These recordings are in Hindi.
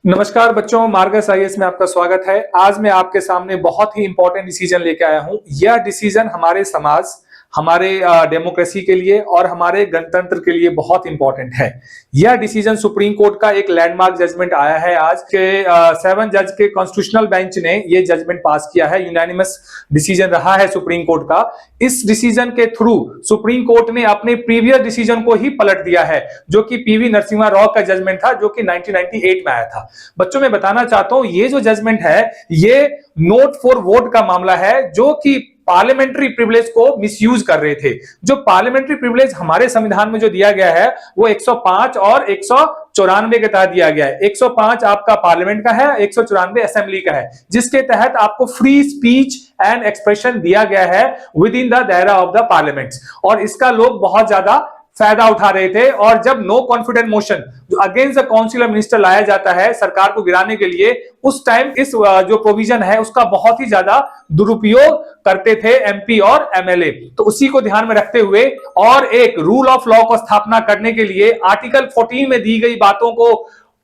नमस्कार बच्चों, मार्गस आईएएस में आपका स्वागत है। आज मैं आपके सामने बहुत ही इंपॉर्टेंट डिसीजन लेके आया हूं। यह डिसीजन हमारे समाज, हमारे डेमोक्रेसी के लिए और हमारे गणतंत्र के लिए बहुत इंपॉर्टेंट है। यह डिसीजन सुप्रीम कोर्ट का एक लैंडमार्क जजमेंट आया है। आज के 7 जज के कॉन्स्टिट्यूशनल बेंच ने यह जजमेंट पास किया है। यूनानिमस डिसीजन रहा है सुप्रीम कोर्ट का। इस डिसीजन के थ्रू सुप्रीम कोर्ट ने अपने प्रीवियस डिसीजन को ही पलट दिया है, जो कि पीवी नरसिम्हा राव का जजमेंट था, जो कि 1998 में आया था। बच्चों, मैं बताना चाहता हूं, ये जो जजमेंट है ये नोट फॉर वोट का मामला है, जो कि पार्लियामेंट्री प्रिविलेज को मिसयूज कर रहे थे। जो पार्लियामेंट्री प्रिविलेज हमारे संविधान में जो दिया गया है वो 105 और 194 के तहत दिया गया है। 105 आपका पार्लियामेंट का है, 194 असेंबली का है, जिसके तहत आपको फ्री स्पीच एंड एक्सप्रेशन दिया गया है विद इन द दायरा ऑफ द पार्लियामेंट। और इसका लोग बहुत ज्यादा फायदा उठा रहे थे। और जब नो कॉन्फिडेंस मोशन जो against the council of minister लाया जाता है सरकार को गिराने के लिए, उस टाइम इस जो प्रोविजन है उसका बहुत ही ज्यादा दुरुपयोग करते थे एमपी और एमएलए। तो उसी को ध्यान में रखते हुए और एक रूल ऑफ लॉ को स्थापना करने के लिए आर्टिकल 14 में दी गई बातों को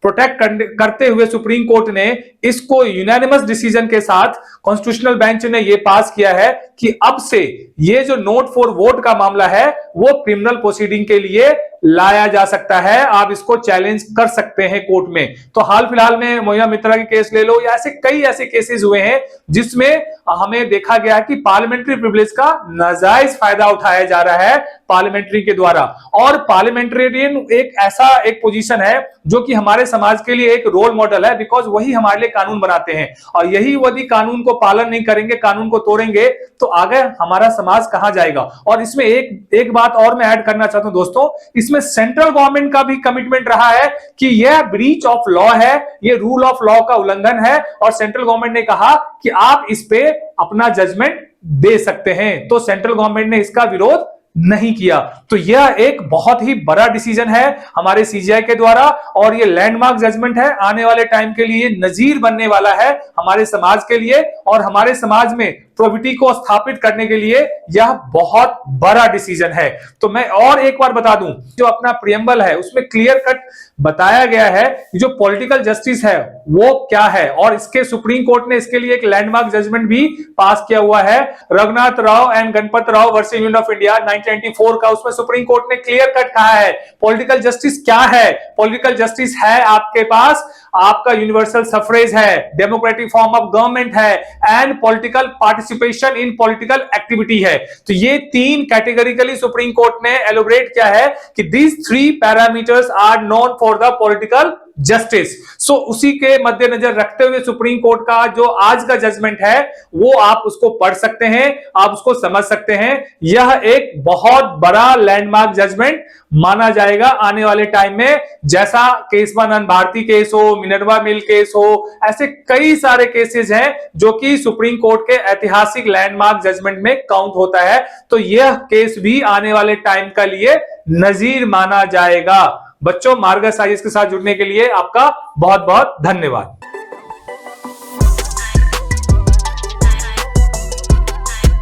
प्रोटेक्ट करते हुए सुप्रीम कोर्ट ने इसको यूनानिमस डिसीजन के साथ कॉन्स्टिट्यूशनल बेंच ने यह पास किया है कि अब से ये जो नोट फॉर वोट का मामला है वो क्रिमिनल प्रोसीडिंग के लिए लाया जा सकता है। आप इसको चैलेंज कर सकते हैं कोर्ट में। तो हाल फिलहाल में मोहिना मित्रा के केस ले लो, या ऐसे कई ऐसे केसेस हुए हैं जिसमें हमें देखा गया कि पार्लियामेंट्री प्रिविलेज का नाजायज फायदा उठाया जा रहा है पार्लियामेंट्री के द्वारा। और पार्लियामेंटेरियन एक ऐसा एक पोजीशन है जो कि हमारे समाज के लिए एक रोल मॉडल है, बिकॉज वही हमारे लिए कानून बनाते हैं। और यही यदि कानून को पालन नहीं करेंगे, कानून को तोड़ेंगे, तो आगे हमारा समाज कहां जाएगा। और इसमें एक बात और मैं ऐड करना चाहता हूं दोस्तों, इसमें सेंट्रल गवर्नमेंट का भी कमिटमेंट रहा है कि यह ब्रीच ऑफ लॉ है, यह रूल ऑफ लॉ का उल्लंघन है। और सेंट्रल गवर्नमेंट ने कहा कि आप इस पे अपना जजमेंट दे सकते हैं। तो सेंट्रल गवर्नमेंट ने इसका विरोध नहीं किया। तो यह एक बहुत ही बड़ा डिसीजन है हमारे सीजीआई के द्वारा, और यह लैंडमार्क जजमेंट है। आने वाले टाइम के लिए नजीर बनने वाला है हमारे समाज के लिए, और हमारे समाज में प्रोबिटी को स्थापित करने के लिए यह बहुत बड़ा डिसीजन है। तो मैं और एक बार बता दूं, जो अपना प्रियम्बल है उसमें क्लियर कट बताया गया है कि जो पॉलिटिकल जस्टिस है वो क्या है। और इसके सुप्रीम कोर्ट ने इसके लिए एक लैंडमार्क जजमेंट भी पास किया हुआ है, Raghunath Rao and Ganpat Rao versus union of India 1994 का। उसमें सुप्रीम कोर्ट ने क्लियर कट कहा है पॉलिटिकल जस्टिस क्या है। पॉलिटिकल जस्टिस है आपके पास आपका यूनिवर्सल सफरेज है, डेमोक्रेटिक फॉर्म ऑफ गवर्नमेंट है, and political participation in political activity है। तो ये 3 कैटेगरिकली सुप्रीम कोर्ट ने एलोबरेट किया है कि these 3 parameters are known for the political justice. So उसी के मद्देनजर रखते हुए सुप्रीम कोर्ट का जो आज का जजमेंट है वो आप उसको पढ़ सकते हैं, आप उसको समझ सकते हैं। यह एक बहुत बड़ा लैंडमार्क जजमेंट माना जाएगा आने वाले टाइम में। जैसा केशवानंद भारती केस हो, मिनर्वा मिल केस हो, ऐसे कई सारे केसेस हैं जो कि सुप्रीम कोर्ट के ऐतिहासिक लैंडमार्क जजमेंट में काउंट होता है। तो यह केस भी आने वाले टाइम के लिए नजीर माना जाएगा। बच्चों, मार्गस आईएएस के साथ जुड़ने के लिए आपका बहुत बहुत धन्यवाद।